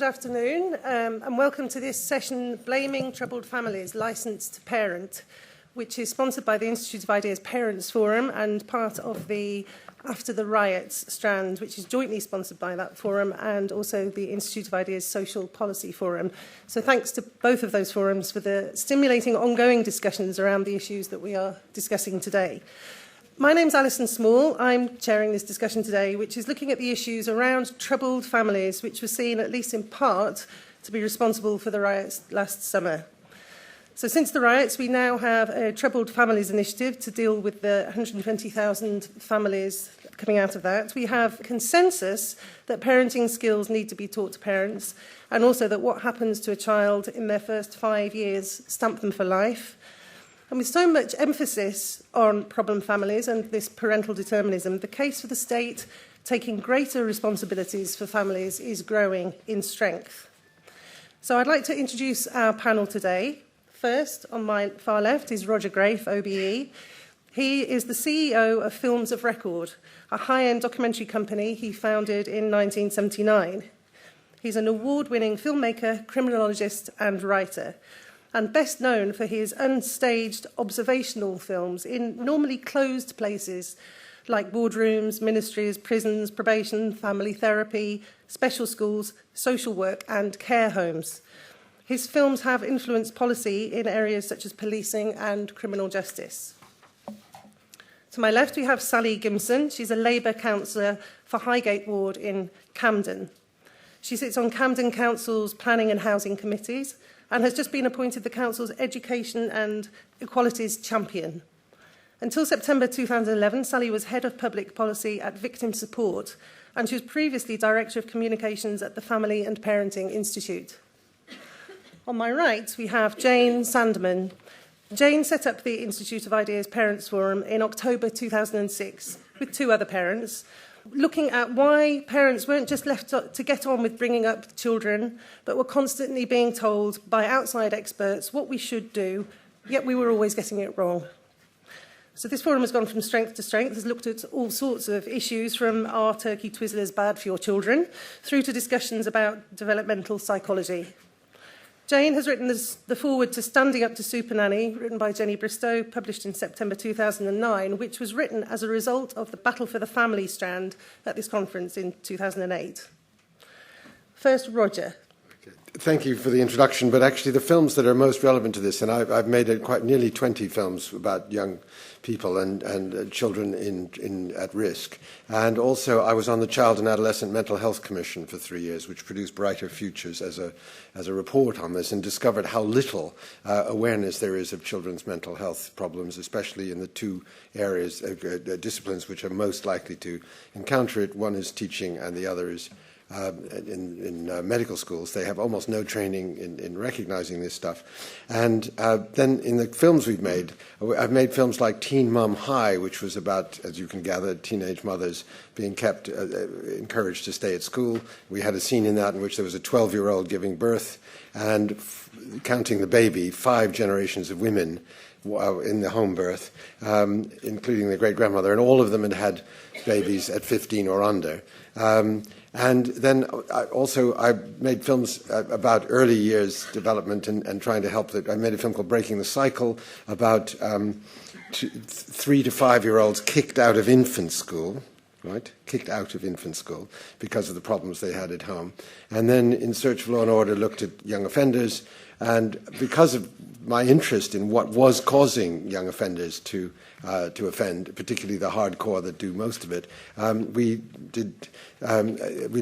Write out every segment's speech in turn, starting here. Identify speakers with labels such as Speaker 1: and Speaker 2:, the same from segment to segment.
Speaker 1: afternoon, and welcome to this session, Blaming Troubled Families, Licensed to Parent, which is sponsored by the Institute of Ideas Parents Forum and part of the After the Riots strand, which is jointly sponsored by that forum and also the Institute of Ideas Social Policy Forum. So thanks to both of those forums for the stimulating ongoing discussions around the issues that we are discussing today. My name's Alison Small. I'm chairing this discussion today, which is looking at the issues around troubled families, which were seen, at least in part, to be responsible for the riots last summer. So since the riots, we now have a Troubled Families Initiative to deal with the 120,000 families coming out of that. We have consensus that parenting skills need to be taught to parents, and also that what happens to a child in their first 5 years stamp them for life. And with so much emphasis on problem families and this parental determinism, the case for the state taking greater responsibilities for families is growing in strength. So I'd like to introduce our panel today. First, on my far left, is Roger Graef, OBE. He is the CEO of Films of Record, a high-end documentary company he founded in 1979. He's an award-winning filmmaker, criminologist and writer, and best known for his unstaged observational films in normally closed places like boardrooms, ministries, prisons, probation, family therapy, special schools, social work and care homes. His films have influenced policy in areas such as policing and criminal justice. To my left, we have Sally Gimson. She's a Labour councillor for Highgate ward in Camden. She sits on Camden Council's Planning and Housing Committees and has just been appointed the Council's Education and Equalities Champion. Until September 2011, Sally was Head of Public Policy at Victim Support, and she was previously Director of Communications at the Family and Parenting Institute. On my right, we have Jane Sandeman. Jane set up the Institute of Ideas Parents Forum in October 2006 with two other parents, looking at why parents weren't just left to get on with bringing up children, but were constantly being told by outside experts what we should do, yet we were always getting it wrong. So this forum has gone from strength to strength, has looked at all sorts of issues from are turkey Twizzlers bad for your children, through to discussions about developmental psychology. Jane has written the foreword to Standing Up to Supernanny, written by Jenny Bristow, published in September 2009, which was written as a result of the Battle for the Family strand at this conference in 2008. First, Roger.
Speaker 2: Thank you for the introduction, but actually the films that are most relevant to this, and I've made quite nearly 20 films about young people and children at risk. And also I was on the Child and Adolescent Mental Health Commission for 3 years, which produced Brighter Futures as a report on this, and discovered how little awareness there is of children's mental health problems, especially in the two areas, disciplines which are most likely to encounter it. One is teaching and the other is in medical schools. They have almost no training in recognizing this stuff. And then in the films I've made films like Teen Mum High, which was about, as you can gather, teenage mothers being kept encouraged to stay at school. We had a scene in that in which there was a 12-year-old giving birth and counting the baby, 5 generations of women in the home birth, including the great-grandmother, and all of them had babies at 15 or under. And then I made films about early years development and trying to help. I made a film called Breaking the Cycle about 3 to 5-year-olds kicked out of infant school, right? Kicked out of infant school because of the problems they had at home. And then In Search of Law and Order looked at young offenders, and because of my interest in what was causing young offenders to offend, particularly the hardcore that do most of it, we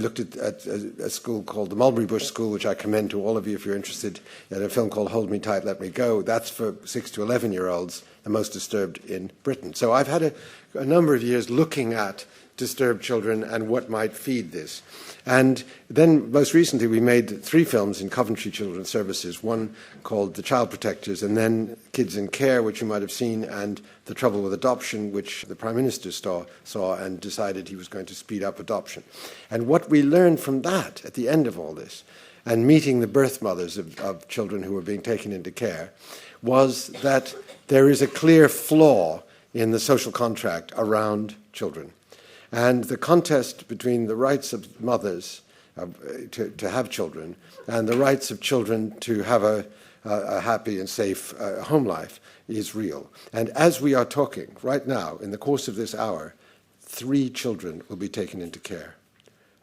Speaker 2: looked at a school called the Mulberry Bush School, which I commend to all of you if you're interested, at a film called Hold Me Tight, Let Me Go. That's for 6 to 11-year-olds, the most disturbed in Britain. So I've had a number of years looking at disturbed children and what might feed this. And then most recently we made 3 films in Coventry Children's Services, one called The Child Protectors, and then Kids in Care, which you might have seen, and The Trouble with Adoption, which the Prime Minister saw and decided he was going to speed up adoption. And what we learned from that at the end of all this, and meeting the birth mothers of children who were being taken into care, was that there is a clear flaw in the social contract around children. And the contest between the rights of mothers to have children, and the rights of children to have a happy and safe home life is real. And as we are talking right now, in the course of this hour, 3 children will be taken into care.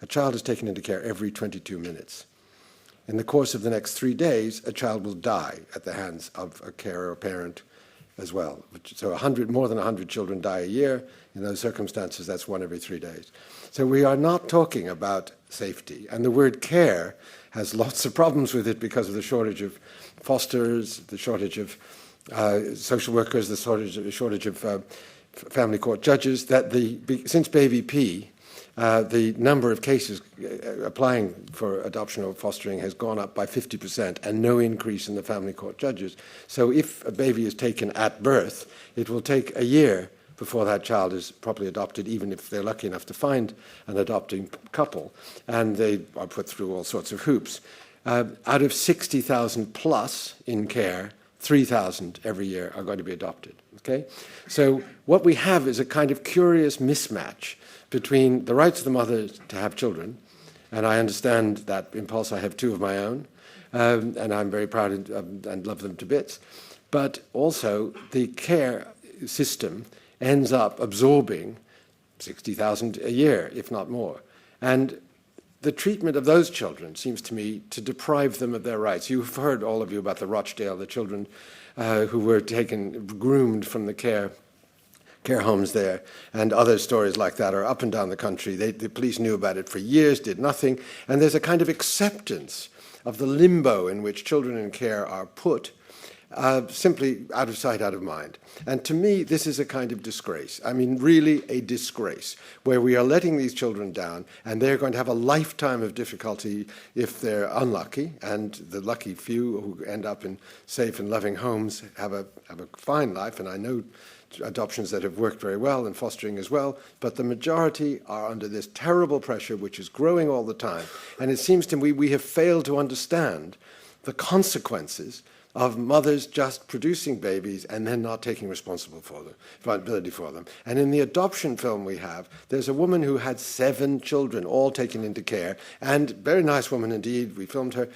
Speaker 2: A child is taken into care every 22 minutes. In the course of the next 3 days, a child will die at the hands of a carer or parent as well. So more than 100 children die a year. In those circumstances, that's 1 every 3 days. So we are not talking about safety. And the word care has lots of problems with it because of the shortage of fosters, the shortage of social workers, the shortage of family court judges, that since Baby P, the number of cases applying for adoption or fostering has gone up by 50% and no increase in the family court judges. So if a baby is taken at birth, it will take a year before that child is properly adopted, even if they're lucky enough to find an adopting couple. And they are put through all sorts of hoops. Out of 60,000 plus in care, 3,000 every year are going to be adopted. Okay? So what we have is a kind of curious mismatch between the rights of the mother to have children, and I understand that impulse. I have 2 of my own, and I'm very proud and love them to bits, but also the care system ends up absorbing 60,000 a year, if not more. And the treatment of those children seems to me to deprive them of their rights. You've heard, all of you, about the Rochdale, the children who were groomed from the care homes there, and other stories like that are up and down the country. The police knew about it for years, did nothing, and there's a kind of acceptance of the limbo in which children in care are put, simply out of sight, out of mind. And to me, this is a kind of disgrace. I mean, really a disgrace, where we are letting these children down, and they're going to have a lifetime of difficulty if they're unlucky, and the lucky few who end up in safe and loving homes have a fine life, and I know adoptions that have worked very well and fostering as well, but the majority are under this terrible pressure which is growing all the time. And it seems to me we have failed to understand the consequences of mothers just producing babies and then not taking responsibility for them. And in the adoption film we have, there's a woman who had 7 children, all taken into care, and very nice woman indeed. We filmed her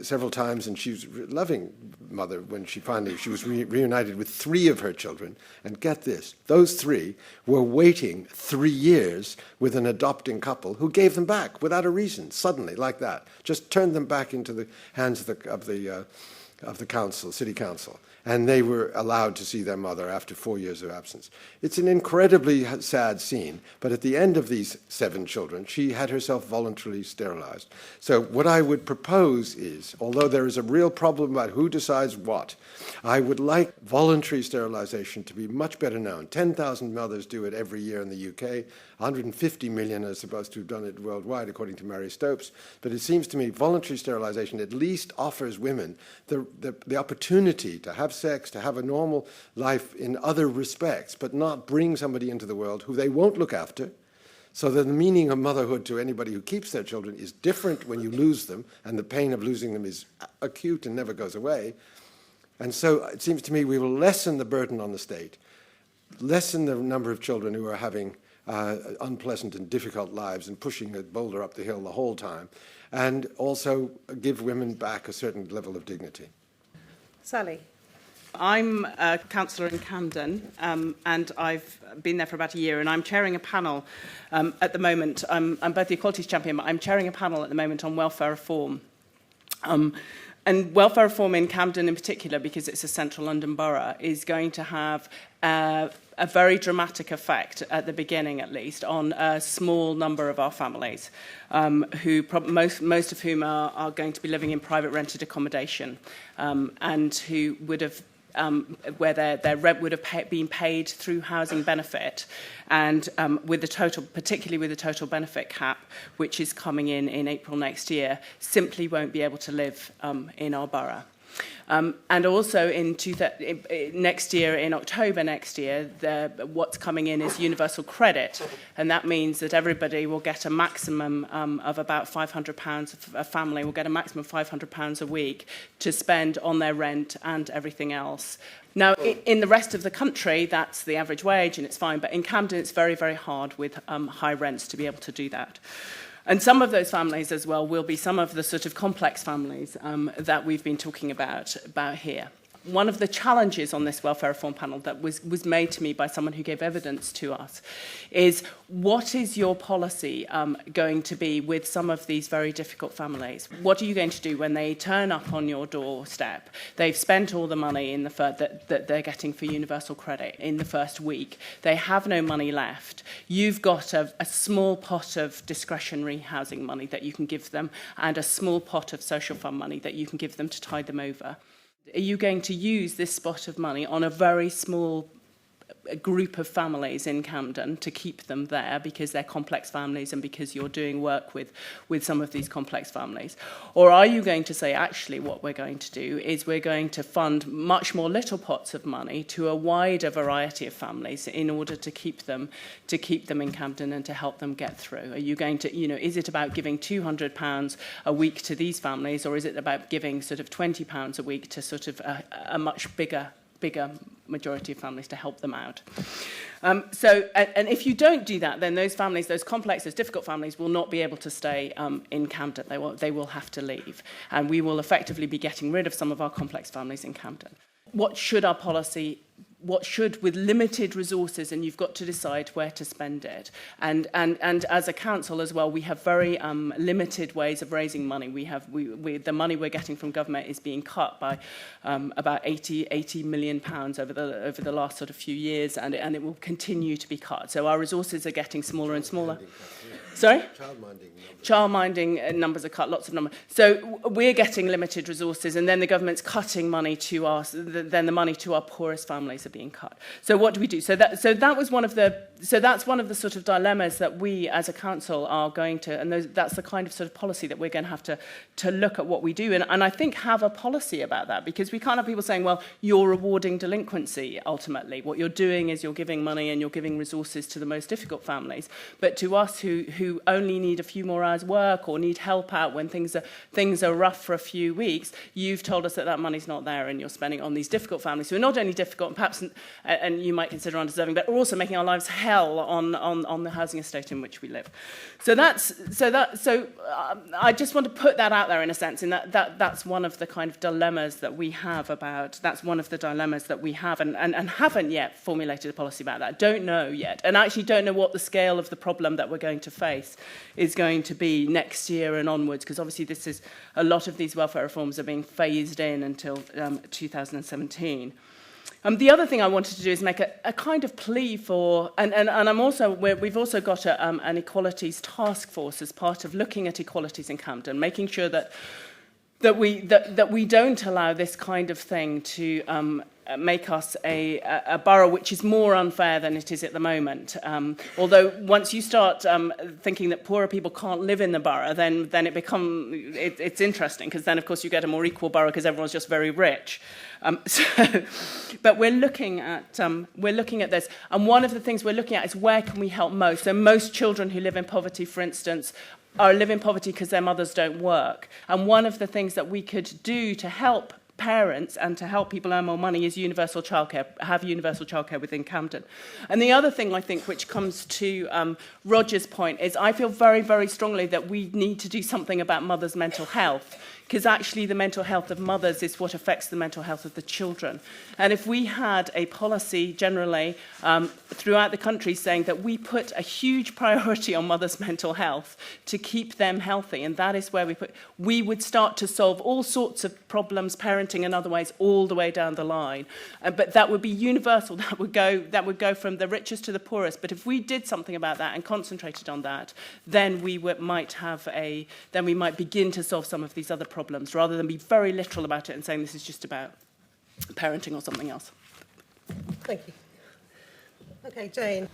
Speaker 2: several times, and she was a loving mother when she was reunited with 3 of her children. And get this, those 3 were waiting 3 years with an adopting couple who gave them back without a reason, suddenly, like that. Just turned them back into the hands of the council, city council, and they were allowed to see their mother after 4 years of absence. It's an incredibly sad scene, but at the end of these 7 children, she had herself voluntarily sterilized. So what I would propose is, although there is a real problem about who decides what, I would like voluntary sterilization to be much better known. 10,000 mothers do it every year in the UK. 150 million are supposed to have done it worldwide, according to Mary Stopes. But it seems to me voluntary sterilization at least offers women the opportunity to have sex, to have a normal life in other respects, but not bring somebody into the world who they won't look after. So that the meaning of motherhood to anybody who keeps their children is different when you lose them, and the pain of losing them is acute and never goes away. And so it seems to me we will lessen the burden on the state, lessen the number of children who are having unpleasant and difficult lives and pushing a boulder up the hill the whole time, and also give women back a certain level of dignity.
Speaker 1: Sally.
Speaker 3: I'm a councillor in Camden, and I've been there for about a year, and I'm chairing a panel at the moment. I'm both the equalities champion, but I'm chairing a panel at the moment on welfare reform. And welfare reform in Camden in particular, because it's a central London borough, is going to have a very dramatic effect, at the beginning at least, on a small number of our families, who most of whom are going to be living in private rented accommodation, and who would have where their rent would have been paid through housing benefit, and particularly with the total benefit cap, which is coming in April next year, simply won't be able to live in our borough. And also next year, in October next year, what's coming in is universal credit, and that means that everybody will get a maximum of about £500. A family will get a maximum of £500 a week to spend on their rent and everything else. Now, in the rest of the country, that's the average wage, and it's fine, but in Camden, it's very, very hard with high rents to be able to do that. And some of those families as well will be some of the sort of complex families that we've been talking about here. One of the challenges on this welfare reform panel that was made to me by someone who gave evidence to us is, what is your policy going to be with some of these very difficult families? What are you going to do when they turn up on your doorstep? They've spent all the money in that they're getting for universal credit in the first week. They have no money left. You've got a small pot of discretionary housing money that you can give them and a small pot of social fund money that you can give them to tide them over. Are you going to use this spot of money on a very small group of families in Camden to keep them there because they're complex families and because you're doing work with some of these complex families? Or are you going to say, actually, what we're going to do is we're going to fund much more little pots of money to a wider variety of families in order to keep them in Camden and to help them get through? Are you going to, is it about giving £200 a week to these families, or is it about giving sort of £20 a week to sort of a much bigger majority of families to help them out? And if you don't do that, then those families, those complex, those difficult families, will not be able to stay in Camden. They will have to leave. And we will effectively be getting rid of some of our complex families in Camden. What should our policy, with limited resources, and you've got to decide where to spend it. And as a council as well, we have very limited ways of raising money. The money we're getting from government is being cut by about £80 million over the last sort of few years, and it will continue to be cut. So our resources are getting smaller and smaller. Sorry? Childminding numbers are cut, lots of numbers. So we're getting limited resources, and then the government's cutting money to us. Then the money to our poorest families are being cut. So what do we do? So that's one of the sort of dilemmas that we as a council are going to, and that's the kind of sort of policy that we're going to have to look at what we do, and I think have a policy about that, because we can't have people saying, well, you're rewarding delinquency ultimately. What you're doing is you're giving money and you're giving resources to the most difficult families, but to us who only need a few more hours work or need help out when things are rough for a few weeks, you've told us that money's not there and you're spending it on these difficult families who are not only difficult and perhaps and you might consider undeserving, but are also making our lives hell on the housing estate in which we live. So I just want to put that out there in a sense, in that's one of the kind of dilemmas that we have and haven't yet formulated a policy about that. Don't know yet, and actually don't know what the scale of the problem that we're going to face is going to be next year and onwards, because obviously a lot of these welfare reforms are being phased in until 2017. The other thing I wanted to do is make a kind of plea for, we've also got an equalities task force as part of looking at equalities in Camden, making sure that we don't allow this kind of thing to make us a borough which is more unfair than it is at the moment. Although once you start thinking that poorer people can't live in the borough, then it's interesting, because then of course you get a more equal borough because everyone's just very rich. But we're looking at this, and one of the things we're looking at is where can we help most. So most children who live in poverty, for instance, live in poverty because their mothers don't work. And one of the things that we could do to help parents and to help people earn more money is universal childcare within Camden. And the other thing I think which comes to Roger's point is I feel very, very strongly that we need to do something about mothers' mental health, because actually the mental health of mothers is what affects the mental health of the children. And if we had a policy generally throughout the country saying that we put a huge priority on mothers' mental health to keep them healthy, and that is where we would start to solve all sorts of problems, parenting and otherwise, all the way down the line. But that would be universal. That would go from the richest to the poorest. But if we did something about that and concentrated on that, then we might begin to solve some of these other problems, rather than be very literal about it and saying this is just about parenting or something else.
Speaker 1: Thank you. Okay, Jane.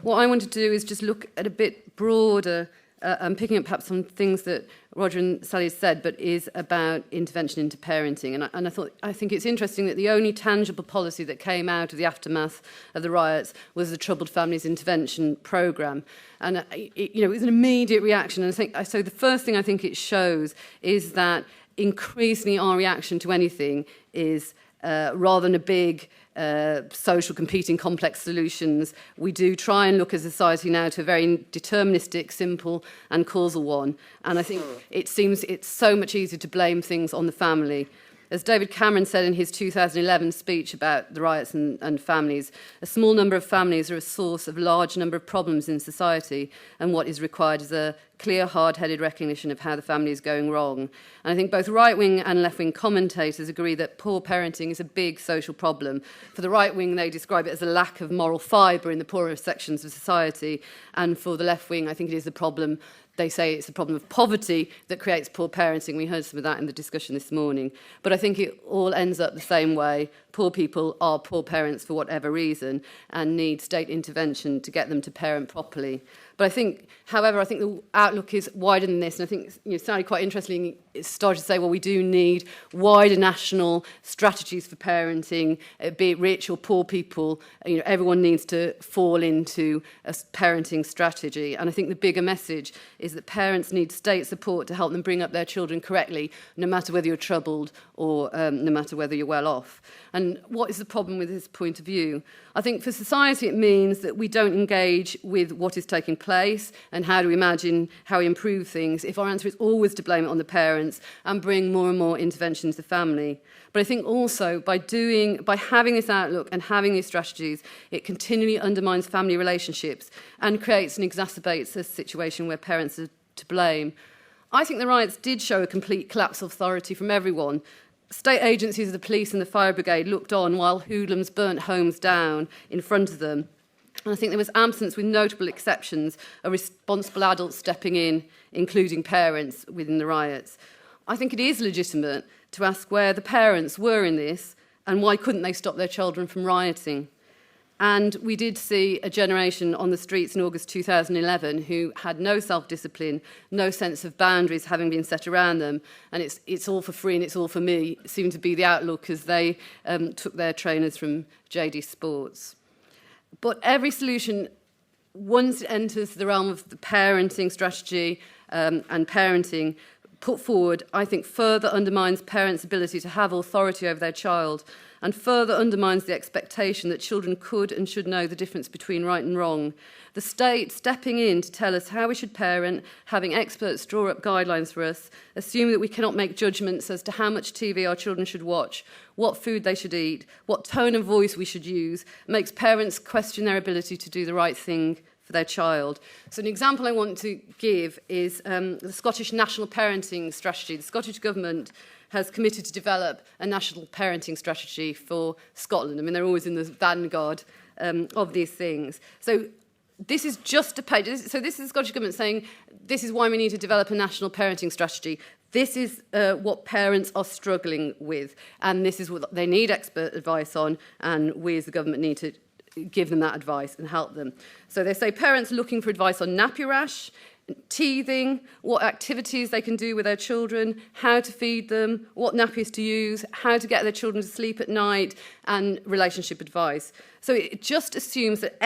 Speaker 4: What I want to do is just look at a bit broader, and picking up perhaps some things that Roger and Sally said, but is about intervention into parenting. And I think it's interesting that the only tangible policy that came out of the aftermath of the riots was the Troubled Families Intervention Programme. And it was an immediate reaction. And so the first thing I think it shows is that increasingly our reaction to anything is rather than a big social competing complex solutions, we do try and look as a society now to a very deterministic, simple and causal one. And I think it seems it's so much easier to blame things on the family. As David Cameron said in his 2011 speech about the riots and families, a small number of families are a source of a large number of problems in society, and what is required is a clear, hard-headed recognition of how the family is going wrong. And I think both right-wing and left-wing commentators agree that poor parenting is a big social problem. For the right-wing, they describe it as a lack of moral fibre in the poorer sections of society, and for the left-wing, I think it is the problem. They say it's a problem of poverty that creates poor parenting. We heard some of that in the discussion this morning. But I think it all ends up the same way. Poor people are poor parents for whatever reason and need state intervention to get them to parent properly. But I think, however, I think the outlook is wider than this. And I think, Sally, quite interestingly, it started to say, well, we do need wider national strategies for parenting, be it rich or poor people. Everyone needs to fall into a parenting strategy. And I think the bigger message is that parents need state support to help them bring up their children correctly, no matter whether you're troubled or no matter whether you're well off. And what is the problem with this point of view? I think for society it means that we don't engage with what is taking place and how do we imagine how we improve things if our answer is always to blame it on the parents and bring more and more intervention to the family. But I think also by having this outlook and having these strategies, it continually undermines family relationships and creates and exacerbates a situation where parents are to blame. I think the riots did show a complete collapse of authority from everyone. State agencies of the police and the fire brigade looked on while hoodlums burnt homes down in front of them. And I think there was absence, with notable exceptions, of responsible adults stepping in, including parents, within the riots. I think it is legitimate to ask where the parents were in this and why couldn't they stop their children from rioting. And we did see a generation on the streets in August 2011 who had no self-discipline, no sense of boundaries having been set around them, and it's all for free and it's all for me, seemed to be the outlook as they took their trainers from JD Sports. But every solution, once it enters the realm of the parenting strategy and parenting put forward, I think further undermines parents' ability to have authority over their child and further undermines the expectation that children could and should know the difference between right and wrong. The state stepping in to tell us how we should parent, having experts draw up guidelines for us, assuming that we cannot make judgments as to how much TV our children should watch, what food they should eat, what tone of voice we should use, makes parents question their ability to do the right thing for their child. So an example I want to give is the Scottish National Parenting Strategy. The Scottish Government has committed to develop a national parenting strategy for Scotland. I mean, they're always in the vanguard of these things. So this is just a page. So this is the Scottish Government saying, this is why we need to develop a national parenting strategy. This is what parents are struggling with, and this is what they need expert advice on, and we as the government need to give them that advice and help them. So they say parents looking for advice on nappy rash, teething, what activities they can do with their children, how to feed them, what nappies to use, how to get their children to sleep at night, and relationship advice. So it just assumes that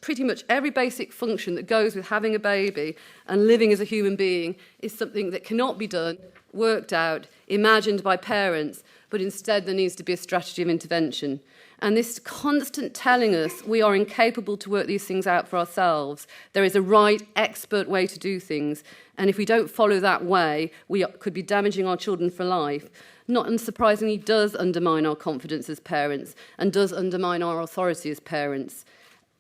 Speaker 4: pretty much every basic function that goes with having a baby and living as a human being is something that cannot be done, worked out, imagined by parents, but instead there needs to be a strategy of intervention. And this constant telling us we are incapable to work these things out for ourselves. There is a right, expert way to do things. And if we don't follow that way, we could be damaging our children for life. Not unsurprisingly, does undermine our confidence as parents and does undermine our authority as parents.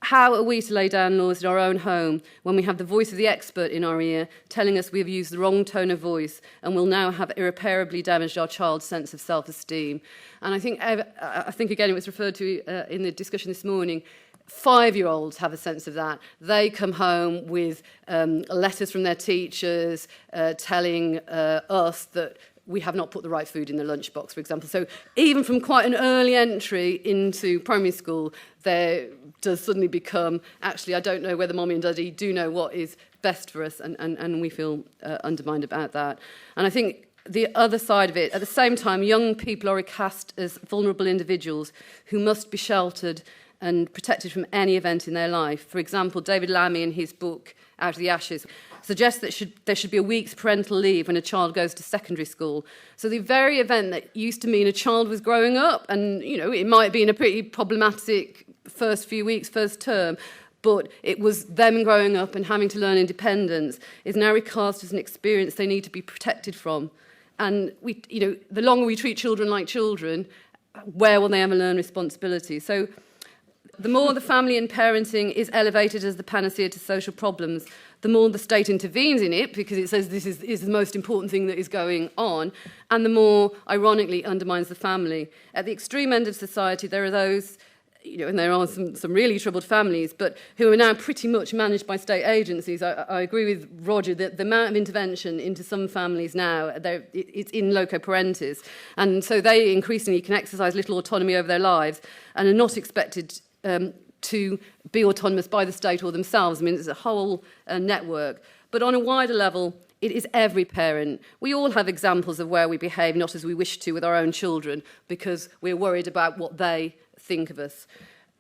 Speaker 4: How are we to lay down laws in our own home when we have the voice of the expert in our ear telling us we have used the wrong tone of voice and will now have irreparably damaged our child's sense of self-esteem? And I think again, it was referred to in the discussion this morning, 5-year-olds have a sense of that. They come home with letters from their teachers telling us that we have not put the right food in the lunchbox, for example. So even from quite an early entry into primary school, there does suddenly become, actually, I don't know whether mommy and daddy do know what is best for us, and we feel undermined about that. And I think the other side of it, at the same time, young people are cast as vulnerable individuals who must be sheltered and protected from any event in their life. For example, David Lammy, in his book, Out of the Ashes, suggests that there should be a week's parental leave when a child goes to secondary school. So the very event that used to mean a child was growing up, and it might be in a pretty problematic first few weeks, first term, but it was them growing up and having to learn independence, is now recast as an experience they need to be protected from. And the longer we treat children like children, where will they ever learn responsibility? So the more the family and parenting is elevated as the panacea to social problems, the more the state intervenes in it, because it says this is the most important thing that is going on, and the more, ironically, undermines the family. At the extreme end of society, there are those, and there are some really troubled families, but who are now pretty much managed by state agencies. I agree with Roger that the amount of intervention into some families now, it's in loco parentis, and so they increasingly can exercise little autonomy over their lives and are not expected to be autonomous by the state or themselves. I mean, it's a whole network. But on a wider level, it is every parent. We all have examples of where we behave not as we wish to with our own children because we're worried about what they think of us.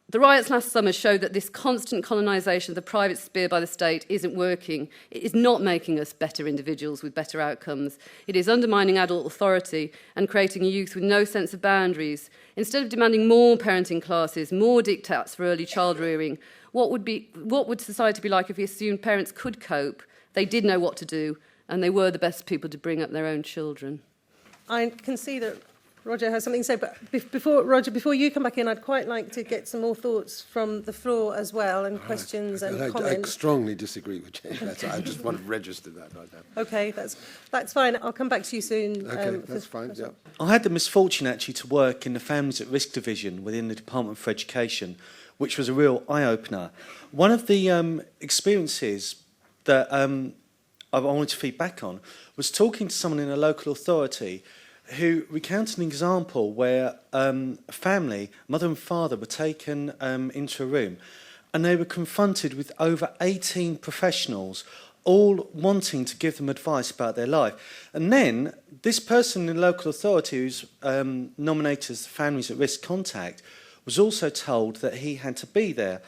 Speaker 4: The riots last summer showed that this constant colonisation of the private sphere by the state isn't working. It is not making us better individuals with better outcomes. It is undermining adult authority and creating a youth with no sense of boundaries. Instead of demanding more parenting classes, more diktats for early child rearing, what would society be like if we assumed parents could cope, they did know what to do, and they were the best people to bring up their own children? I can see that Roger has something to say, but before you come back in, I'd quite like to get some more thoughts from the floor as well, and questions and comments.
Speaker 2: I strongly disagree with Jane. I just want to register that right now.
Speaker 1: Okay, that's fine. I'll come back to you soon.
Speaker 2: Okay, that's fine, yeah.
Speaker 5: I had the misfortune actually to work in the Families at Risk division within the Department for Education, which was a real eye-opener. One of the experiences that I wanted to feed back on was talking to someone in a local authority who recounted an example where a family, mother and father, were taken into a room and they were confronted with over 18 professionals all wanting to give them advice about their life. And then this person in the local authority who's nominated as the Families at Risk contact was also told that he had to be there.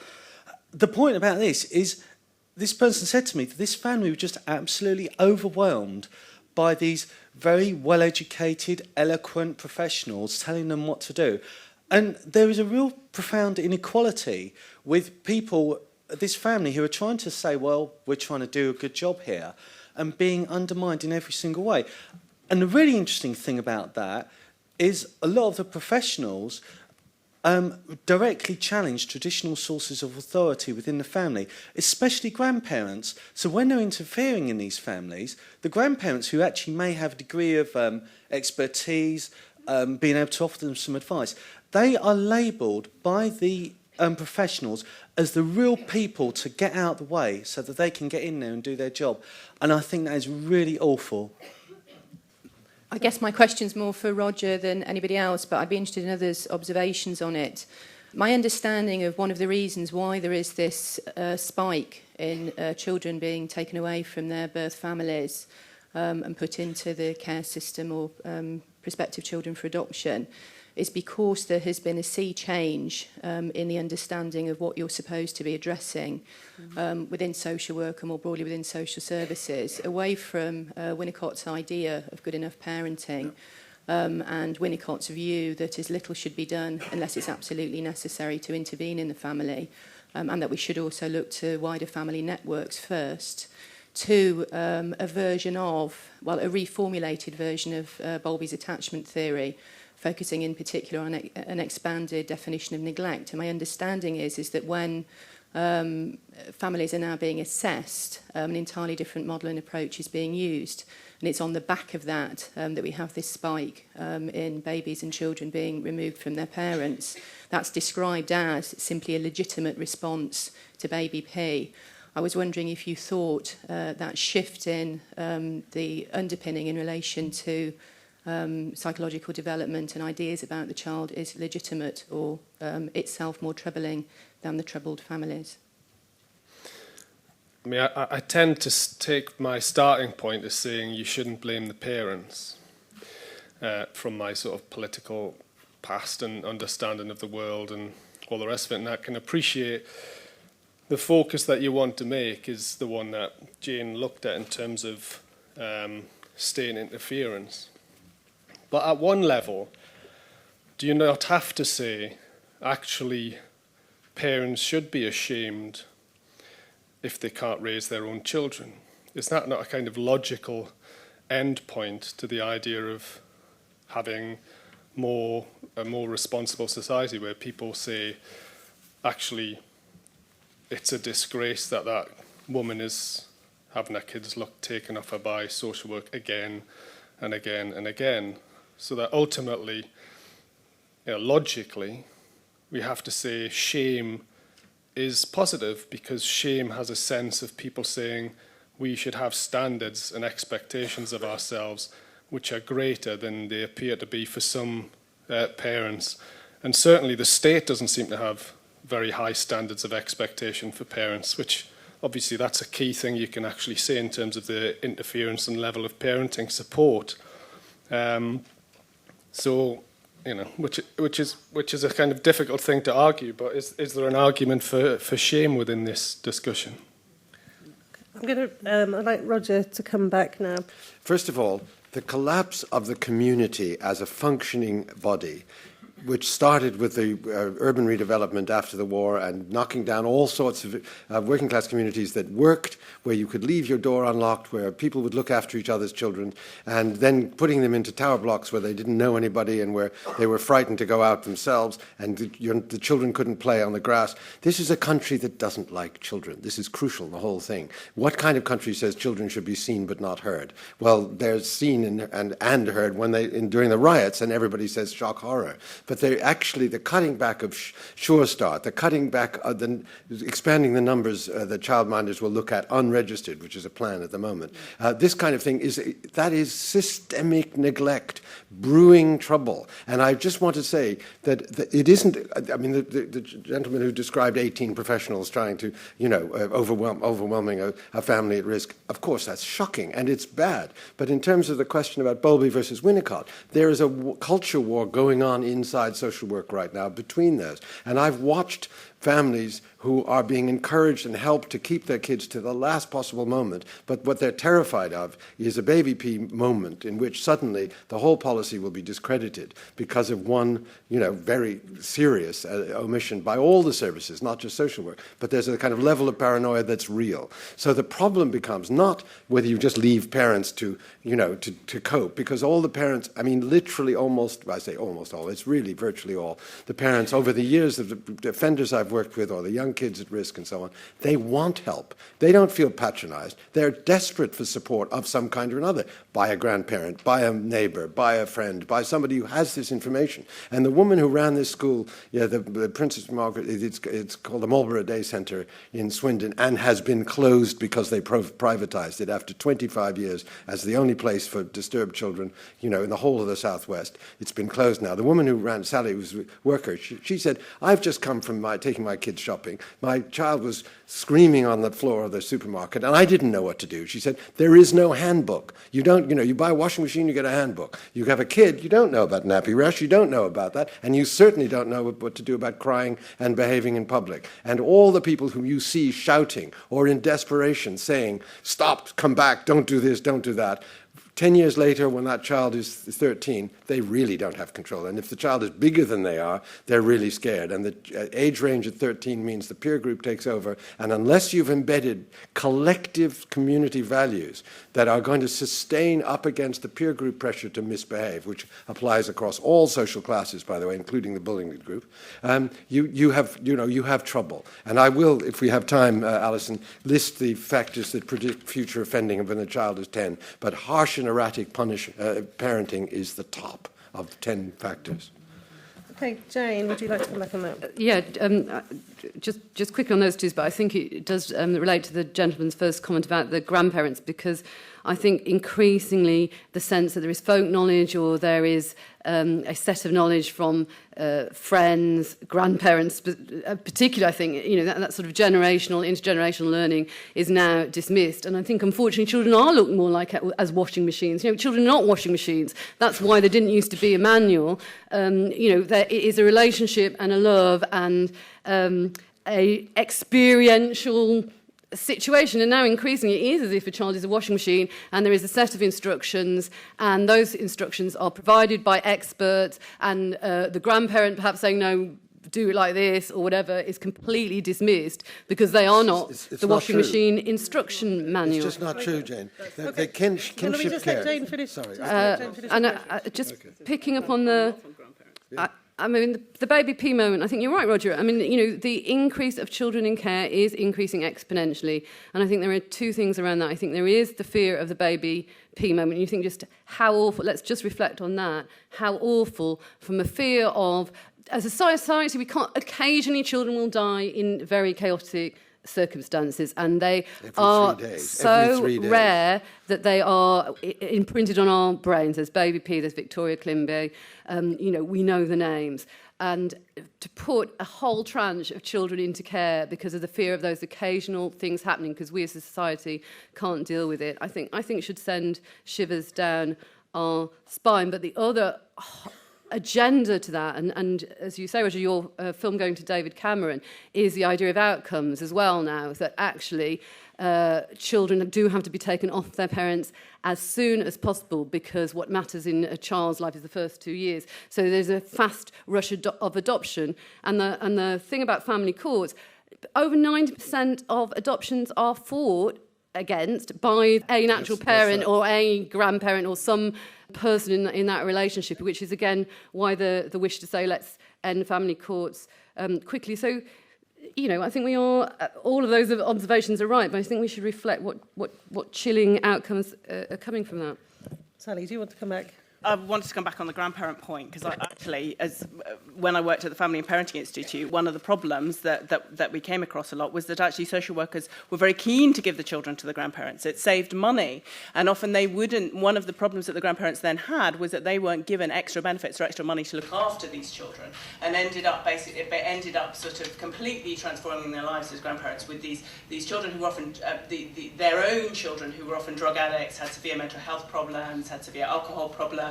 Speaker 5: The point about this is this person said to me that this family were just absolutely overwhelmed by these very well-educated, eloquent professionals telling them what to do. And there is a real profound inequality with people, this family, who are trying to say, well, we're trying to do a good job here, and being undermined in every single way. And the really interesting thing about that is a lot of the professionals directly challenge traditional sources of authority within the family, especially grandparents. So when they're interfering in these families, the grandparents who actually may have a degree of expertise, being able to offer them some advice, they are labelled by the professionals as the real people to get out of the way so that they can get in there and do their job. And I think that is really awful.
Speaker 6: I guess my question's more for Roger than anybody else, but I'd be interested in others' observations on it. My understanding of one of the reasons why there is this spike in children being taken away from their birth families and put into the care system or prospective children for adoption is because there has been a sea change in the understanding of what you're supposed to be addressing within social work and more broadly within social services, away from Winnicott's idea of good enough parenting and Winnicott's view that as little should be done unless it's absolutely necessary to intervene in the family, and that we should also look to wider family networks first, to a version of, well, a reformulated version of Bowlby's attachment theory, focusing in particular on an expanded definition of neglect. And my understanding is that when families are now being assessed, an entirely different model and approach is being used. And it's on the back of that that we have this spike in babies and children being removed from their parents. That's described as simply a legitimate response to baby P. I was wondering if you thought that shift in the underpinning in relation to psychological development and ideas about the child is legitimate or itself more troubling than the troubled families.
Speaker 7: I mean, I tend to take my starting point as saying you shouldn't blame the parents from my sort of political past and understanding of the world and all the rest of it, and I can appreciate the focus that you want to make is the one that Jane looked at in terms of state interference. But at one level, do you not have to say, actually, parents should be ashamed if they can't raise their own children? Is that not a kind of logical end point to the idea of having a more responsible society where people say, actually, it's a disgrace that that woman is having her kids taken off her by social work again and again and again. So that ultimately, logically, we have to say shame is positive, because shame has a sense of people saying we should have standards and expectations of ourselves which are greater than they appear to be for some parents. And certainly the state doesn't seem to have very high standards of expectation for parents, which obviously that's a key thing you can actually say in terms of the interference and level of parenting support. Which is a kind of difficult thing to argue, but is there an argument for shame within this discussion?
Speaker 1: I'm going to I'd like Roger to come back now.
Speaker 2: First of all, the collapse of the community as a functioning body, which started with the urban redevelopment after the war and knocking down all sorts of working class communities that worked, where you could leave your door unlocked, where people would look after each other's children, and then putting them into tower blocks where they didn't know anybody and where they were frightened to go out themselves, and the children couldn't play on the grass. This is a country that doesn't like children. This is crucial, the whole thing. What kind of country says children should be seen but not heard? Well, they're seen and heard during the riots, and everybody says shock horror. But they're actually the cutting back of Sure Start, the cutting back of expanding the numbers that childminders will look at unregistered, which is a plan at the moment. This kind of thing is systemic neglect, brewing trouble. And I just want to say that it isn't. I mean, the gentleman who described 18 professionals trying to, overwhelming a family at risk. Of course, that's shocking and it's bad. But in terms of the question about Bowlby versus Winnicott, there is a culture war going on inside social work right now between those. And I've watched families who are being encouraged and helped to keep their kids to the last possible moment. But what they're terrified of is a baby P moment in which suddenly the whole policy will be discredited because of one, very serious omission by all the services, not just social work. But there's a kind of level of paranoia that's real. So the problem becomes not whether you just leave parents to cope, because all the parents, literally I say almost all, it's really virtually all, the parents over the years of the offenders I've worked with, or the young kids at risk and so on, they want help. They don't feel patronized. They're desperate for support of some kind or another, by a grandparent, by a neighbor, by a friend, by somebody who has this information. And the woman who ran this school, the Princess Margaret, it's called the Marlborough Day Centre in Swindon, and has been closed because they privatized it after 25 years as the only place for disturbed children, in the whole of the Southwest. It's been closed now. The woman who ran, Sally, was a worker, she said, I've just come from taking my kids shopping. My child was screaming on the floor of the supermarket, and I didn't know what to do. She said, there is no handbook. You don't, you buy a washing machine, you get a handbook. You have a kid, you don't know about nappy rash, you don't know about that, and you certainly don't know what to do about crying and behaving in public. And all the people whom you see shouting or in desperation saying, stop, come back, don't do this, don't do that, 10 years later, when that child is 13, they really don't have control. And if the child is bigger than they are, they're really scared. And the age range at 13 means the peer group takes over. And unless you've embedded collective community values that are going to sustain up against the peer group pressure to misbehave, which applies across all social classes, by the way, including the bullying group, you have trouble. And I will, if we have time, Alison, list the factors that predict future offending when a child is 10. But harsh and erratic parenting is the top of 10 factors.
Speaker 1: Okay, Jane, would you like to come back on that?
Speaker 4: Yeah, just quickly on those two, but I think it does relate to the gentleman's first comment about the grandparents, because I think increasingly the sense that there is folk knowledge, or there is a set of knowledge from friends, grandparents, particularly, I think, that sort of intergenerational learning is now dismissed. And I think, unfortunately, children are looked more like as washing machines. Children are not washing machines. That's why there didn't used to be a manual. There is a relationship and a love and a experiential situation, and now increasingly it is as if a child is a washing machine and there is a set of instructions, and those instructions are provided by experts, and the grandparent perhaps saying no, do it like this or whatever is completely dismissed because they are not
Speaker 2: it's
Speaker 4: the
Speaker 2: not
Speaker 4: washing
Speaker 2: true.
Speaker 4: machine instruction manual.
Speaker 2: It's just not true, Jane.
Speaker 1: Okay.
Speaker 2: The kinship
Speaker 1: Can we just let
Speaker 2: care.
Speaker 1: Jane finish?
Speaker 2: Sorry.
Speaker 4: Just picking up on the... I mean, the baby P moment, I think you're right, Roger. I mean, you know, the increase of children in care is increasing exponentially. And I think there are two things around that. I think there is the fear of the baby P moment. You think just how awful, let's just reflect on that, how awful from a fear of, as a society, we can't, occasionally children will die in very chaotic circumstances, and they are so rare that they are imprinted on our brains. There's Baby P, there's Victoria Klimby, you know, we know the names. And to put a whole tranche of children into care because of the fear of those occasional things happening, because we as a society can't deal with it, I think should send shivers down our spine. But the other agenda to that, and as you say, Roger, your film going to David Cameron, is the idea of outcomes as well now, that actually children do have to be taken off their parents as soon as possible, because what matters in a child's life is the first 2 years. So there's a fast rush of adoption. And the thing about family courts, over 90% of adoptions are fought against by a natural parent or a grandparent or some person in that relationship, which is again why the wish to say let's end family courts quickly. So, you know, I think we are, all of those observations are right, but I think we should reflect what chilling outcomes are coming from that.
Speaker 1: Sally, do you want to come back?
Speaker 3: I wanted to come back on the grandparent point, because I actually, when I worked at the Family and Parenting Institute, one of the problems that we came across a lot was that actually social workers were very keen to give the children to the grandparents. It saved money, and often they wouldn't. One of the problems that the grandparents then had was that they weren't given extra benefits or extra money to look after these children, and ended up sort of completely transforming their lives as grandparents with these children who were often their own children who were often drug addicts, had severe mental health problems, had severe alcohol problems.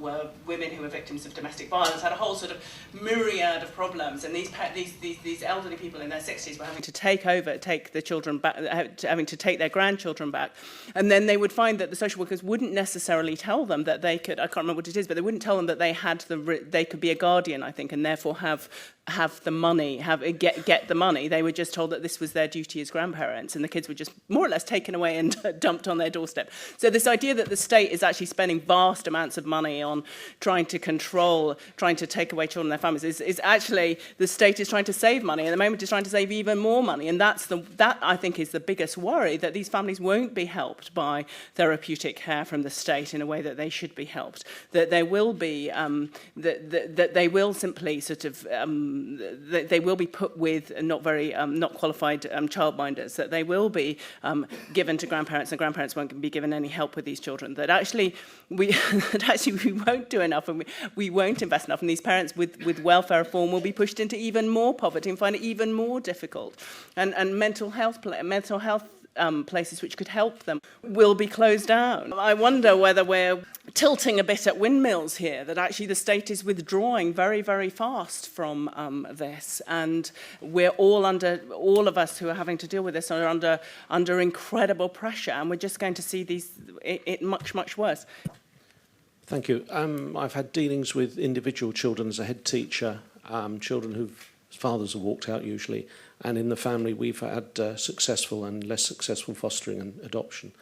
Speaker 3: Were women who were victims of domestic violence, had a whole sort of myriad of problems, and these elderly people in their 60s were having to take the children back, having to take their grandchildren back, and then they would find that the social workers wouldn't necessarily tell them that they could, I can't remember what it is, but they wouldn't tell them that they could be a guardian, I think, and therefore have the money, get the money. They were just told that this was their duty as grandparents, and the kids were just more or less taken away and dumped on their doorstep. So this idea that the state is actually spending vast amounts of money on trying to control, trying to take away children and their families is actually, the state is trying to save money, and at the moment it's trying to save even more money, and that I think is the biggest worry, that these families won't be helped by therapeutic care from the state in a way that they should be helped, that there will be that they will simply sort of they will be put with not qualified childminders, that they will be given to grandparents, and grandparents won't be given any help with these children, that actually we won't do enough, and we won't invest enough, and these parents with welfare reform will be pushed into even more poverty and find it even more difficult, and mental health places which could help them will be closed down. I wonder whether we're tilting a bit at windmills here, that actually the state is withdrawing very, very fast from this, and we're all of us who are having to deal with this are under incredible pressure, and we're just going to see it much, much worse.
Speaker 8: Thank you. I've had dealings with individual children as a head teacher, children whose fathers have walked out usually, and in the family we've had successful and less successful fostering and adoption.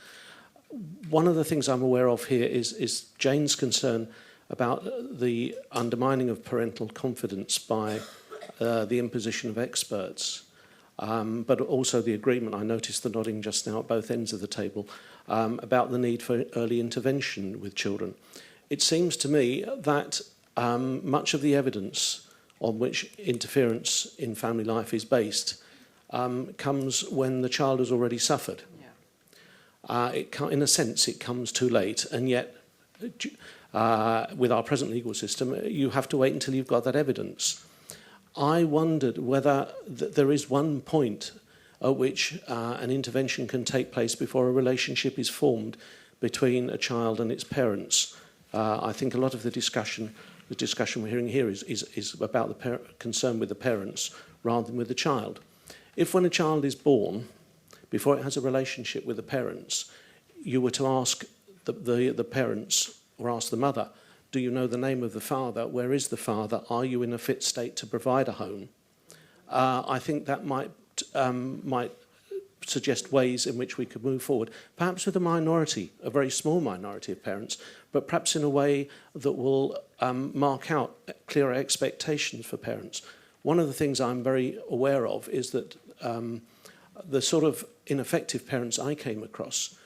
Speaker 8: One of the things I'm aware of here is Jane's concern about the undermining of parental confidence by the imposition of experts, but also the agreement, I noticed the nodding just now at both ends of the table, about the need for early intervention with children. It seems to me that much of the evidence on which interference in family life is based comes when the child has already suffered. In a sense, it comes too late, and yet with our present legal system, you have to wait until you've got that evidence. I wondered whether there is one point at which an intervention can take place before a relationship is formed between a child and its parents. I think a lot of the discussion we're hearing here is about the concern with the parents rather than with the child. If when a child is born, before it has a relationship with the parents, you were to ask the parents or ask the mother, do you know the name of the father? Where is the father? Are you in a fit state to provide a home? I think that might suggest ways in which we could move forward, perhaps with a minority, a very small minority of parents, but perhaps in a way that will mark out clearer expectations for parents. One of the things I'm very aware of is that the sort of ineffective parents I came across,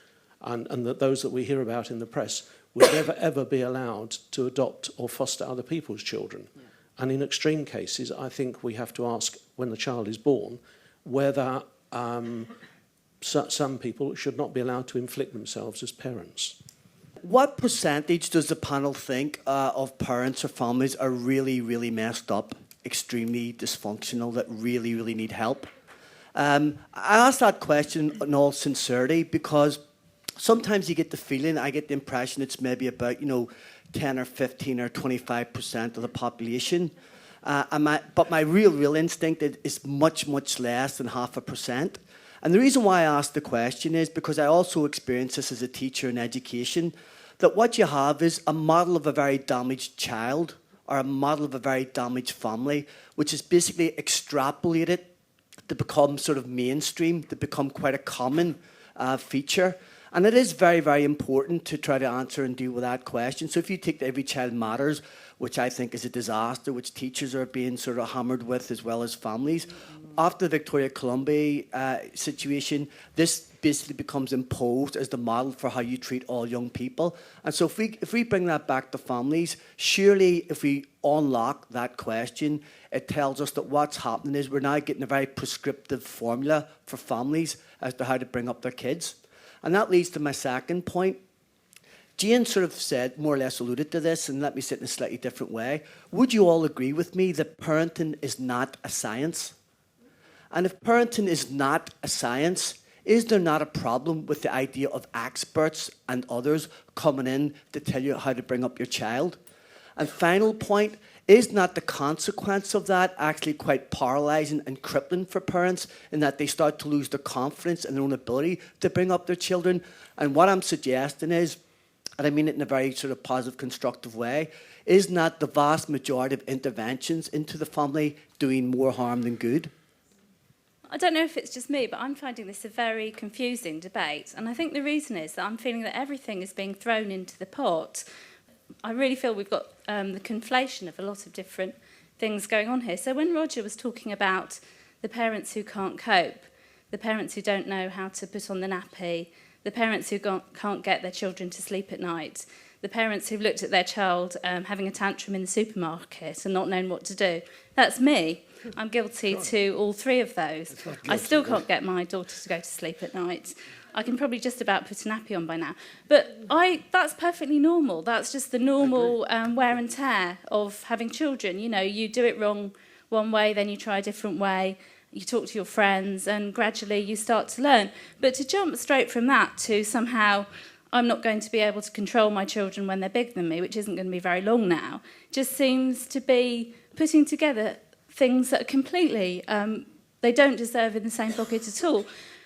Speaker 8: and that those that we hear about in the press, would never ever be allowed to adopt or foster other people's children. Yeah. And in extreme cases, I think we have to ask, when the child is born, whether some people should not be allowed to inflict themselves as parents.
Speaker 9: What percentage does the panel think of parents or families are really, really messed up, extremely dysfunctional, that really, really need help? I ask that question in all sincerity because sometimes you get the feeling, I get the impression it's maybe about, 10 or 15 or 25% of the population. But my real instinct is much, much less than 0.5%. And the reason why I ask the question is because I also experience this as a teacher in education, that what you have is a model of a very damaged child or a model of a very damaged family, which is basically extrapolated to become sort of mainstream, to become quite a common feature. And it is very, very important to try to answer and deal with that question. So if you take the Every Child Matters, which I think is a disaster, which teachers are being sort of hammered with as well as families, after the Victoria Columbia situation, this basically becomes imposed as the model for how you treat all young people. And so if we bring that back to families, surely if we unlock that question, it tells us that what's happening is we're now getting a very prescriptive formula for families as to how to bring up their kids. And that leads to my second point. Jane sort of said, more or less alluded to this, and let me say it in a slightly different way. Would you all agree with me that parenting is not a science? And if parenting is not a science, is there not a problem with the idea of experts and others coming in to tell you how to bring up your child? And final point, is not the consequence of that actually quite paralysing and crippling for parents in that they start to lose their confidence in their own ability to bring up their children? And what I'm suggesting is, and I mean it in a very sort of positive, constructive way, is not the vast majority of interventions into the family doing more harm than good?
Speaker 10: I don't know if it's just me, but I'm finding this a very confusing debate. And I think the reason is that I'm feeling that everything is being thrown into the pot. I really feel we've got the conflation of a lot of different things going on here. So when Roger was talking about the parents who can't cope, the parents who don't know how to put on the nappy, the parents who can't get their children to sleep at night, the parents who've looked at their child having a tantrum in the supermarket and not known what to do, that's me. I'm guilty to all three of those. I still can't get my daughter to go to sleep at night. I can probably just about put a nappy on by now. But that's perfectly normal. That's just the normal wear and tear of having children. You know, you do it wrong one way, then you try a different way. You talk to your friends, and gradually you start to learn. But to jump straight from that to somehow I'm not going to be able to control my children when they're bigger than me, which isn't going to be very long now, just seems to be putting together things that are completely, they don't deserve in the same pocket at all.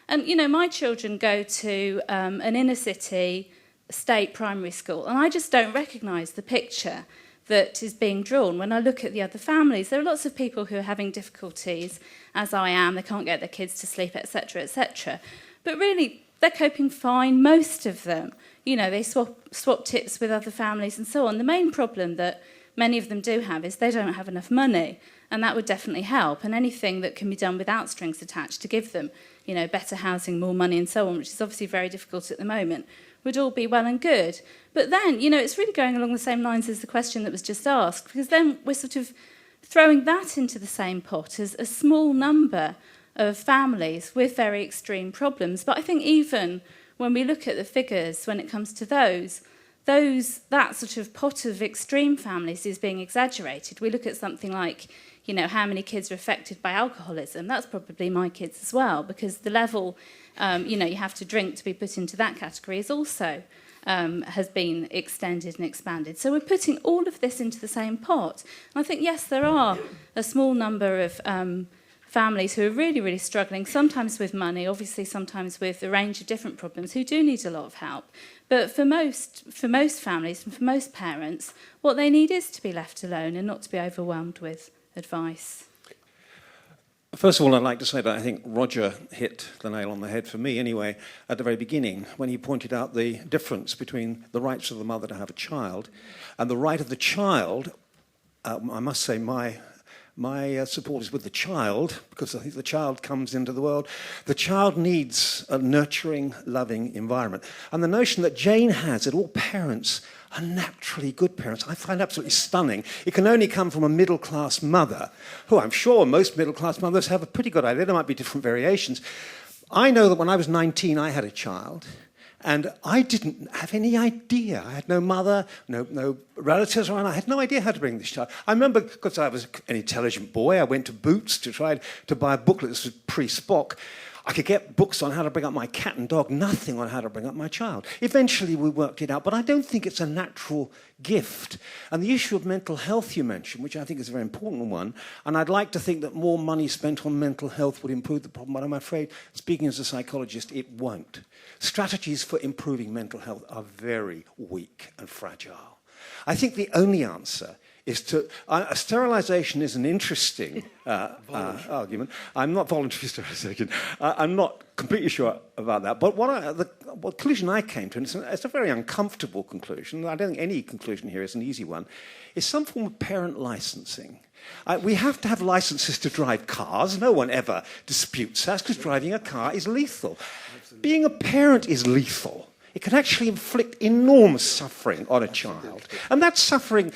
Speaker 10: And, you know, my children go to an inner city state primary school, and I just don't recognise the picture that is being drawn when I look at the other families. There are lots of people who are having difficulties, as I am. They can't get their kids to sleep, etc., etc. But really, they're coping fine, most of them. You know, they swap tips with other families and so on. The main problem that many of them do have is they don't have enough money, and that would definitely help. And anything that can be done without strings attached to give them, you know, better housing, more money and so on, which is obviously very difficult at the moment, would all be well and good. But then, you know, it's really going along the same lines as the question that was just asked, because then we're sort of throwing that into the same pot as a small number of families with very extreme problems. But I think even when we look at the figures when it comes to that sort of pot of extreme families is being exaggerated. We look at something like, you know, how many kids are affected by alcoholism. That's probably my kids as well, because the level, you know, you have to drink to be put into that category is also has been extended and expanded. So we're putting all of this into the same pot. And I think, yes, there are a small number of families who are really, really struggling, sometimes with money, obviously sometimes with a range of different problems, who do need a lot of help. But for most families and for most parents, what they need is to be left alone and not to be overwhelmed with advice.
Speaker 8: First of all, I'd like to say that I think Roger hit the nail on the head, for me anyway, at the very beginning, when he pointed out the difference between the rights of the mother to have a child and the right of the child. I must say my support is with the child, because I think the child comes into the world. The child needs a nurturing, loving environment. And the notion that Jane has that all parents are naturally good parents, I find absolutely stunning. It can only come from a middle-class mother, who I'm sure most middle-class mothers have a pretty good idea. There might be different variations. I know that when I was 19, I had a child, and I didn't have any idea. I had no mother, no relatives around. I had no idea how to bring this child. I remember, because I was an intelligent boy, I went to Boots to try to buy a booklet. This was pre-Spock. I could get books on how to bring up my cat and dog, nothing on how to bring up my child. Eventually we worked it out, but I don't think it's a natural gift. And the issue of mental health you mentioned, which I think is a very important one, and I'd like to think that more money spent on mental health would improve the problem, but I'm afraid, speaking as a psychologist, it won't. Strategies for improving mental health are very weak and fragile. I think the only answer is to... sterilisation is an interesting argument. I'm not voluntary sterilisation. I'm not completely sure about that. But the conclusion I came to, and it's a very uncomfortable conclusion, I don't think any conclusion here is an easy one, is some form of parent licensing. We have to have licenses to drive cars. No one ever disputes that, because driving a car is lethal. Being a parent is lethal. It can actually inflict enormous suffering on a child. And that suffering,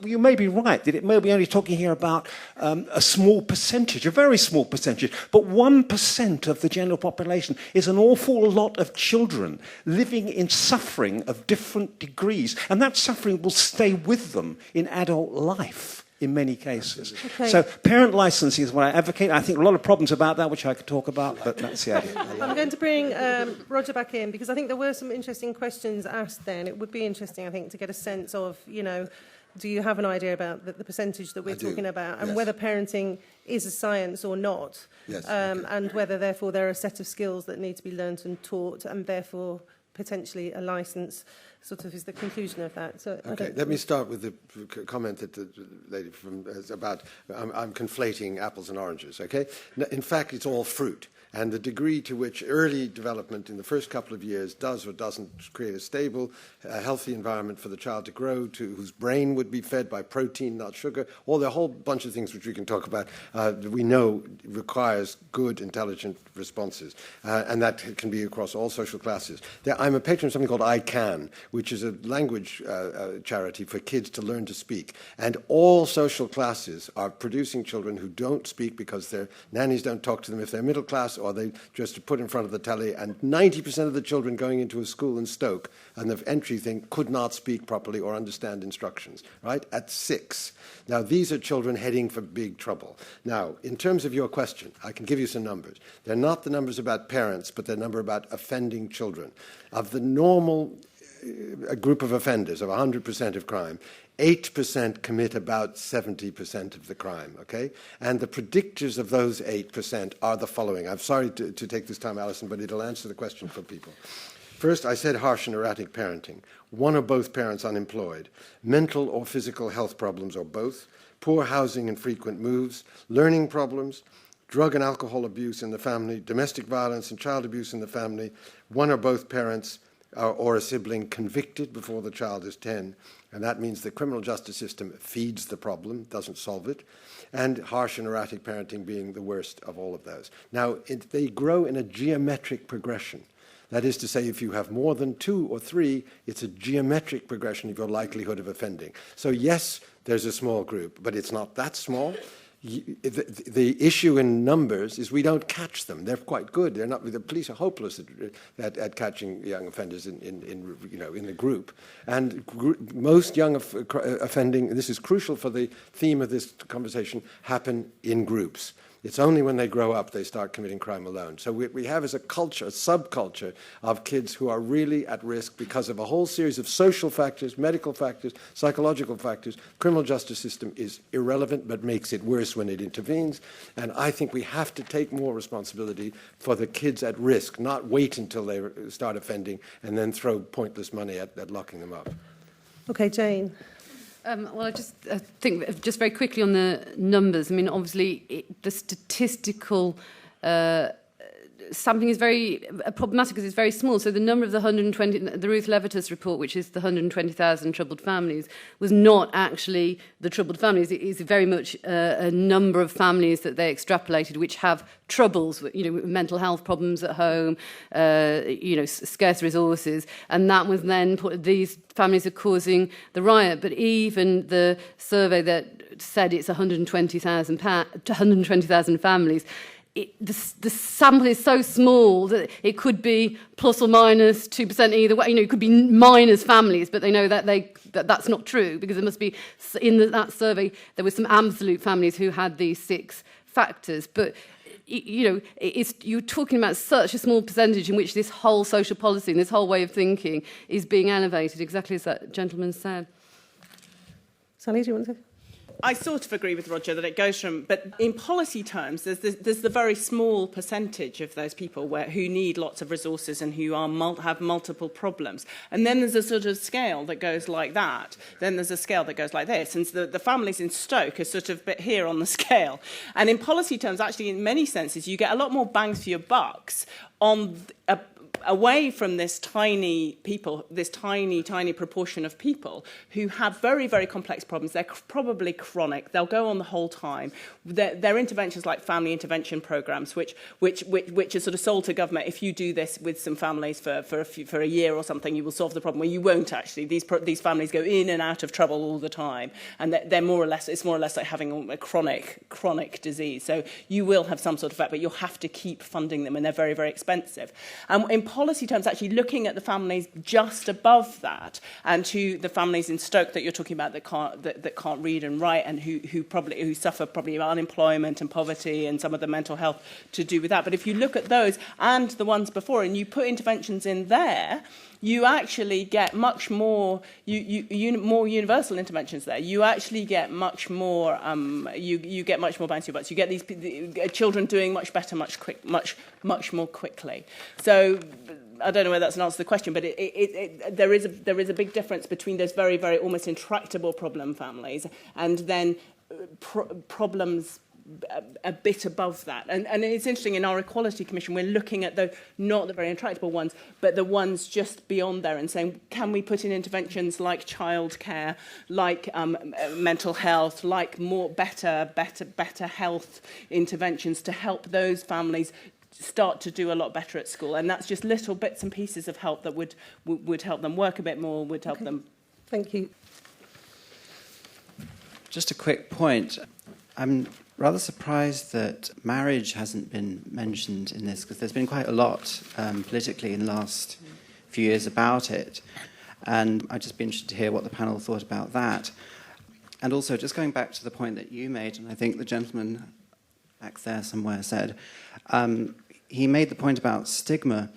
Speaker 8: you may be right, that it may be only talking here about a small percentage, a very small percentage, but 1% of the general population is an awful lot of children living in suffering of different degrees. And that suffering will stay with them in adult life in many cases. Okay. So parent licensing is what I advocate. I think a lot of problems about that, which I could talk about, but that's the idea.
Speaker 1: I'm going to bring Roger back in, because I think there were some interesting questions asked then. It would be interesting, I think, to get a sense of, do you have an idea about the percentage that we're talking about, and whether parenting is a science or not, and whether, therefore, there are a set of skills that need to be learnt and taught, and therefore potentially a licence sort of is the conclusion of that. So
Speaker 2: okay, let me start with the comment that the lady is about, I'm conflating apples and oranges, okay? In fact, it's all fruit. And the degree to which early development in the first couple of years does or doesn't create a stable, healthy environment for the child to grow, whose brain would be fed by protein, not sugar, all the whole bunch of things which we can talk about, we know requires good, intelligent responses. And that can be across all social classes. I'm a patron of something called ICANN, which is a language charity for kids to learn to speak. And all social classes are producing children who don't speak because their nannies don't talk to them if they're middle class, or they just put in front of the telly, and 90% of the children going into a school in Stoke and the entry thing could not speak properly or understand instructions, right, at 6. Now, these are children heading for big trouble. Now, in terms of your question, I can give you some numbers. They're not the numbers about parents, but they're number about offending children. Of the normal group of offenders, of 100% of crime, 8% commit about 70% of the crime, okay? And the predictors of those 8% are the following. I'm sorry to take this time, Alison, but it'll answer the question for people. First, I said harsh and erratic parenting. One or both parents unemployed. Mental or physical health problems or both. Poor housing and frequent moves. Learning problems. Drug and alcohol abuse in the family. Domestic violence and child abuse in the family. One or both parents or a sibling convicted before the child is 10. And that means the criminal justice system feeds the problem, doesn't solve it, and harsh and erratic parenting being the worst of all of those. Now, they grow in a geometric progression. That is to say, if you have more than 2 or 3, it's a geometric progression of your likelihood of offending. So yes, there's a small group, but it's not that small. The issue in numbers is we don't catch them. They're quite good. They're not. The police are hopeless at catching young offenders in the group. And most young offending, this is crucial for the theme of this conversation, happen in groups. It's only when they grow up they start committing crime alone. So we have as a culture, a subculture of kids who are really at risk because of a whole series of social factors, medical factors, psychological factors. Criminal justice system is irrelevant but makes it worse when it intervenes. And I think we have to take more responsibility for the kids at risk, not wait until they start offending and then throw pointless money at locking them up.
Speaker 1: Okay, Jane.
Speaker 4: Well, I think just very quickly on the numbers. I mean, obviously, the statistical sampling is very problematic because it's very small. So the number of the 120, the Ruth Levitas report, which is the 120,000 troubled families, was not actually the troubled families. It is very much a number of families that they extrapolated which have troubles, mental health problems at home, scarce resources, and that was then these families are causing the riot. But even the survey that said it's 120,000 families. The sample is so small that it could be plus or minus 2% either way. It could be minus families, but they know that that's not true because there must be in that survey there were some absolute families who had these 6 factors. But you're talking about such a small percentage in which this whole social policy and this whole way of thinking is being elevated, exactly as that gentleman said.
Speaker 1: Sally, do you want to?
Speaker 3: I sort of agree with Roger that it goes from, but in policy terms, there's the very small percentage of those people who need lots of resources and who have multiple problems. And then there's a sort of scale that goes like that. Then there's a scale that goes like this. And so the families in Stoke are sort of a bit here on the scale. And in policy terms, actually, in many senses, you get a lot more bangs for your bucks on away from this tiny proportion of people who have very, very complex problems. They're probably chronic. They'll go on the whole time. They're interventions like family intervention programs, which are sort of sold to government. If you do this with some families for a year or something, you will solve the problem. Well, you won't actually. These families go in and out of trouble all the time, and they're more or less. It's more or less like having a chronic disease. So you will have some sort of effect, but you'll have to keep funding them, and they're very, very expensive. In policy terms, actually looking at the families just above that, and to the families in Stoke that you're talking about that can't read and write, and who suffer probably unemployment and poverty and some of the mental health to do with that. But if you look at those and the ones before, and you put interventions in there, you actually get much more more universal interventions there. You actually get much more you get much more bang for your bucks. You get these children doing much better, much more quickly. So I don't know whether that's an answer to the question, but there is a big difference between those very, very almost intractable problem families and then problems a bit above that. And it's interesting, in our Equality Commission, we're looking at not the very intractable ones, but the ones just beyond there and saying, can we put in interventions like childcare, like mental health, like better health interventions to help those families start to do a lot better at school. And that's just little bits and pieces of help that would help them work a bit more, would help them.
Speaker 1: Thank you.
Speaker 11: Just a quick point. I'm rather surprised that marriage hasn't been mentioned in this, because there's been quite a lot politically in the last few years about it. And I'd just be interested to hear what the panel thought about that. And also, just going back to the point that you made, and I think the gentleman back there somewhere said, he made the point about stigma.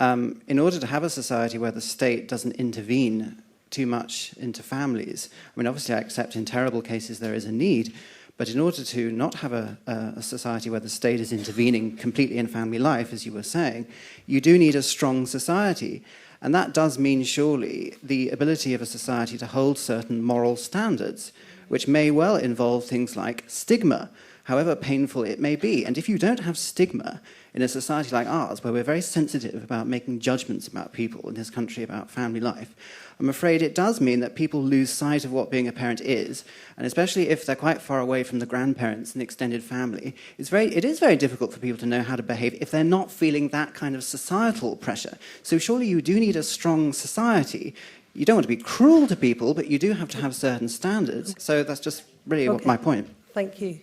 Speaker 11: In order to have a society where the state doesn't intervene too much into families, I mean, obviously I accept in terrible cases there is a need, but in order to not have a society where the state is intervening completely in family life, as you were saying, you do need a strong society. And that does mean, surely, the ability of a society to hold certain moral standards, which may well involve things like stigma, however painful it may be. And if you don't have stigma in a society like ours, where we're very sensitive about making judgments about people in this country, about family life, I'm afraid it does mean that people lose sight of what being a parent is, and especially if they're quite far away from the grandparents and the extended family, it is very difficult for people to know how to behave if they're not feeling that kind of societal pressure. So surely you do need a strong society. You don't want to be cruel to people, but you do have to have certain standards. So that's just really my point.
Speaker 1: Thank you.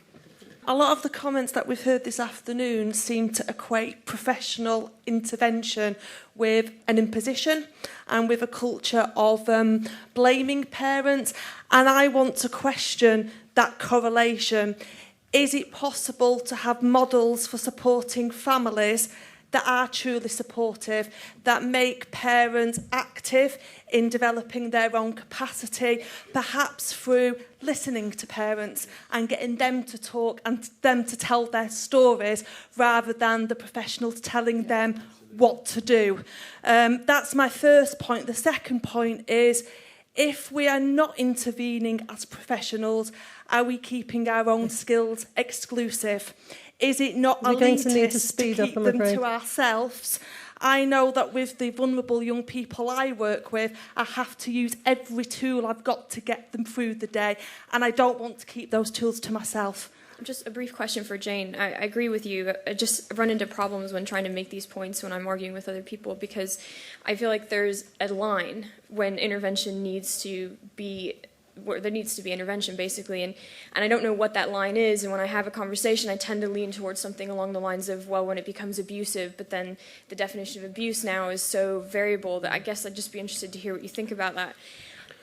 Speaker 12: A lot of the comments that we've heard this afternoon seem to equate professional intervention with an imposition and with a culture of blaming parents. And I want to question that correlation. is it possible to have models for supporting families that are truly supportive, that make parents active in developing their own capacity, perhaps through listening to parents and getting them to talk and them to tell their stories rather than the professionals telling them what to do. That's my first point. The second point is, if we are not intervening as professionals, are we keeping our own skills exclusive? Is it not elitist to keep them to ourselves? I know that with the vulnerable young people I work with, I have to use every tool I've got to get them through the day, and I don't want to keep those tools to myself.
Speaker 13: Just a brief question for Jane. I agree with you. I just run into problems when trying to make these points when I'm arguing with other people, because I feel like there's a line when intervention needs to be, where there needs to be intervention, basically, and I don't know what that line is, and when I have a conversation, I tend to lean towards something along the lines of, well, when it becomes abusive, but then the definition of abuse now is so variable that I guess I'd just be interested to hear what you think about that.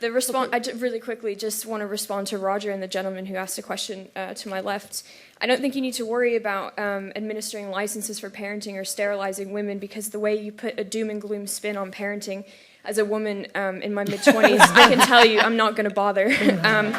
Speaker 13: The response, I really quickly just want to respond to Roger and the gentleman who asked a question to my left. I don't think you need to worry about administering licenses for parenting or sterilizing women, because the way you put a doom and gloom spin on parenting, as a woman in my mid-20s, I can tell you I'm not going to bother. And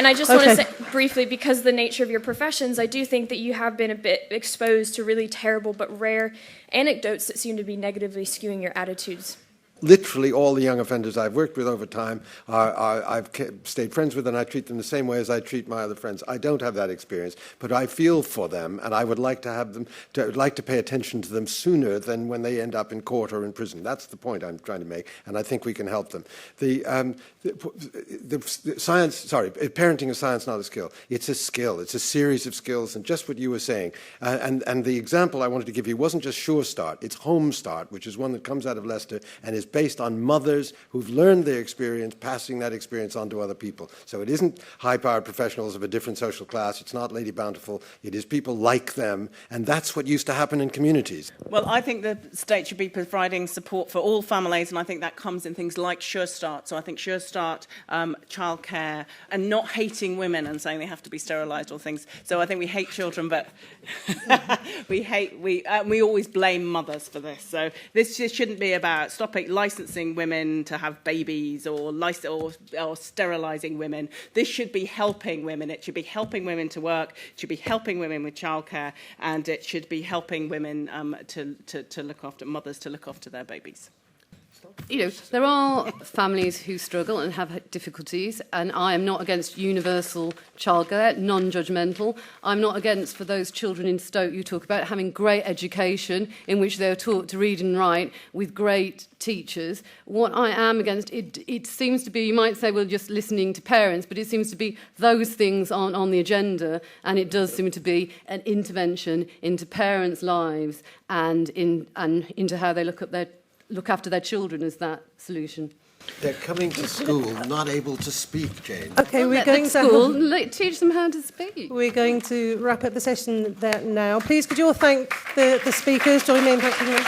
Speaker 13: I just want to say briefly, because the nature of your professions, I do think that you have been a bit exposed to really terrible but rare anecdotes that seem to be negatively skewing your attitudes.
Speaker 2: Literally all the young offenders I've worked with over time, I've stayed friends with, and I treat them the same way as I treat my other friends. I don't have that experience, but I feel for them, and I would like to have them, like to pay attention to them sooner than when they end up in court or in prison. That's the point I'm trying to make, and I think we can help them. The science, sorry, parenting is science, not a skill. It's a skill. It's a series of skills, and just what you were saying. And the example I wanted to give you wasn't just Sure Start, it's Home Start, which is one that comes out of Leicester and is based on mothers who've learned their experience, passing that experience on to other people. So it isn't high-powered professionals of a different social class. It's not Lady Bountiful. It is people like them, and that's what used to happen in communities.
Speaker 3: Well, I think the state should be providing support for all families, and I think that comes in things like Sure Start. So I think Sure Start, childcare, and not hating women and saying they have to be sterilised or things. So I think we hate children, but we always blame mothers for this. So this just shouldn't be about licensing women to have babies or sterilising women. This should be helping women. It should be helping women to work. It should be helping women with childcare, and it should be helping women to look after mothers to look after their babies.
Speaker 4: You know, there are families who struggle and have difficulties, and I am not against universal childcare, non-judgmental. I'm not against, for those children in Stoke you talk about, having great education in which they're taught to read and write with great teachers. What I am against, it seems to be, you might say, well, just listening to parents, but it seems to be those things aren't on the agenda, and it does seem to be an intervention into parents' lives and into how they look after their children as that solution.
Speaker 2: They're coming to school not able to speak, Jane.
Speaker 1: Okay, we're going
Speaker 4: to teach them how to speak.
Speaker 1: We're going to wrap up the session there now. Please, could you all thank the speakers? Join me in thanking them.